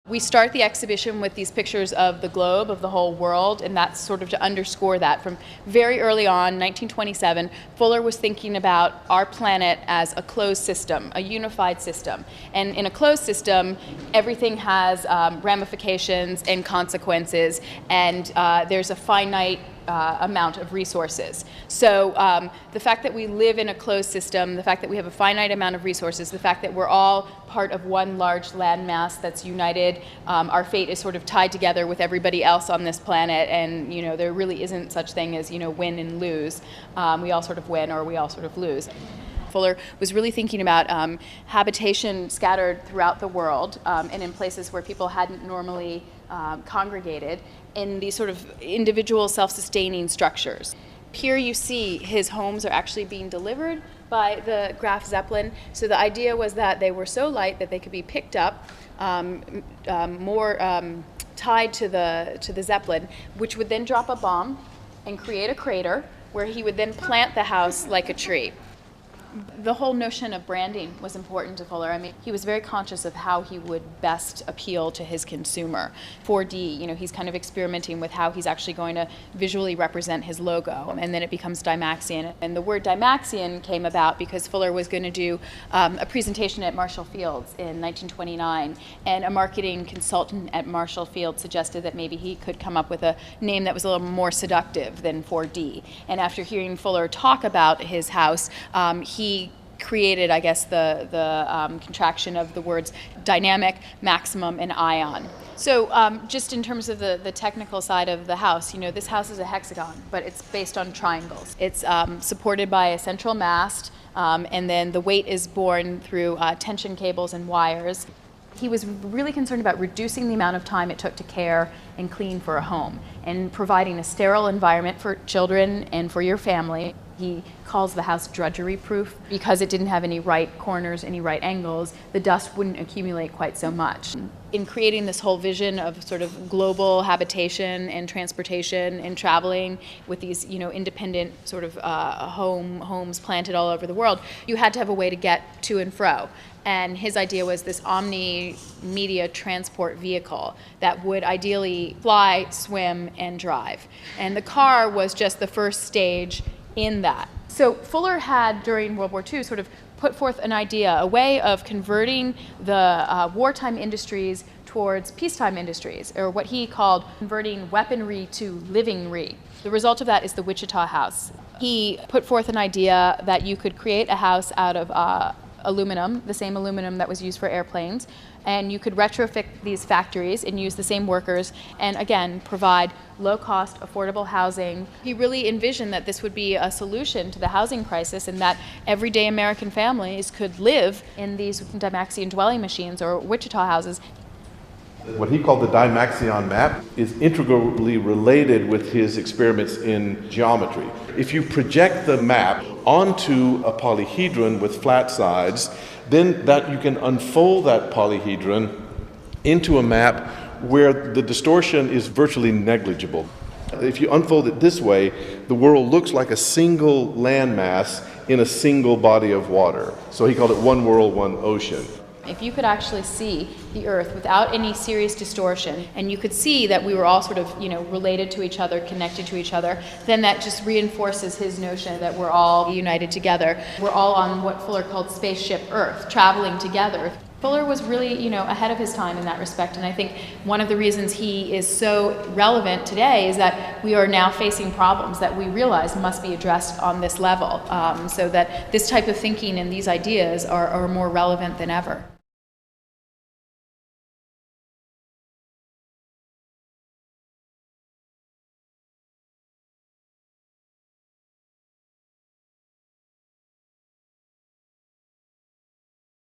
We start the exhibition with these pictures of the globe, of the whole world, and that's sort of to underscore that. From very early on, 1927, Fuller was thinking about our planet as a closed system, a unified system. And in a closed system, everything has ramifications and consequences, and there's a finite amount of resources. So the fact that we live in a closed system, the fact that we have a finite amount of resources, the fact that we're all part of one large landmass that's united, our fate is sort of tied together with everybody else on this planet, and there really isn't such thing as win and lose. We all sort of win or we all sort of lose. Fuller was really thinking about habitation scattered throughout the world and in places where people hadn't normally congregated in these sort of individual self-sustaining structures. Here you see his homes are actually being delivered by the Graf Zeppelin. So the idea was that they were so light that they could be picked up, more tied to the Zeppelin, which would then drop a bomb and create a crater where he would then plant the house like a tree. The whole notion of branding was important to Fuller. I mean, he was very conscious of how he would best appeal to his consumer. 4D, he's kind of experimenting with how he's actually going to visually represent his logo, and then it becomes Dymaxion. And the word Dymaxion came about because Fuller was going to do a presentation at Marshall Field's in 1929, and a marketing consultant at Marshall Field suggested that maybe he could come up with a name that was a little more seductive than 4D. And after hearing Fuller talk about his house, he created, I guess, the contraction of the words dynamic, maximum, and ion. So just in terms of the technical side of the house, this house is a hexagon, but it's based on triangles. It's supported by a central mast, and then the weight is borne through tension cables and wires. He was really concerned about reducing the amount of time it took to care and clean for a home and providing a sterile environment for children and for your family. He calls the house drudgery-proof because it didn't have any right corners, any right angles. The dust wouldn't accumulate quite so much. In creating this whole vision of sort of global habitation and transportation and traveling with these, independent sort of homes planted all over the world, you had to have a way to get to and fro. And his idea was this omni-media transport vehicle that would ideally fly, swim, and drive. And the car was just the first stage in that. So Fuller had, during World War II, sort of put forth an idea, a way of converting the wartime industries towards peacetime industries, or what he called converting weaponry to livingry. The result of that is the Wichita House. He put forth an idea that you could create a house out of aluminum, the same aluminum that was used for airplanes, and you could retrofit these factories and use the same workers and, again, provide low-cost, affordable housing. He really envisioned that this would be a solution to the housing crisis and that everyday American families could live in these Dymaxion dwelling machines or Wichita houses. What he called the Dymaxion Map is integrally related with his experiments in geometry. If you project the map onto a polyhedron with flat sides, then you can unfold that polyhedron into a map where the distortion is virtually negligible. If you unfold it this way, the world looks like a single landmass in a single body of water. So he called it one world, one ocean. If you could actually see the Earth without any serious distortion, and you could see that we were all sort of, related to each other, connected to each other, then that just reinforces his notion that we're all united together. We're all on what Fuller called spaceship Earth, traveling together. Fuller was really, ahead of his time in that respect, and I think one of the reasons he is so relevant today is that we are now facing problems that we realize must be addressed on this level, so that this type of thinking and these ideas are more relevant than ever.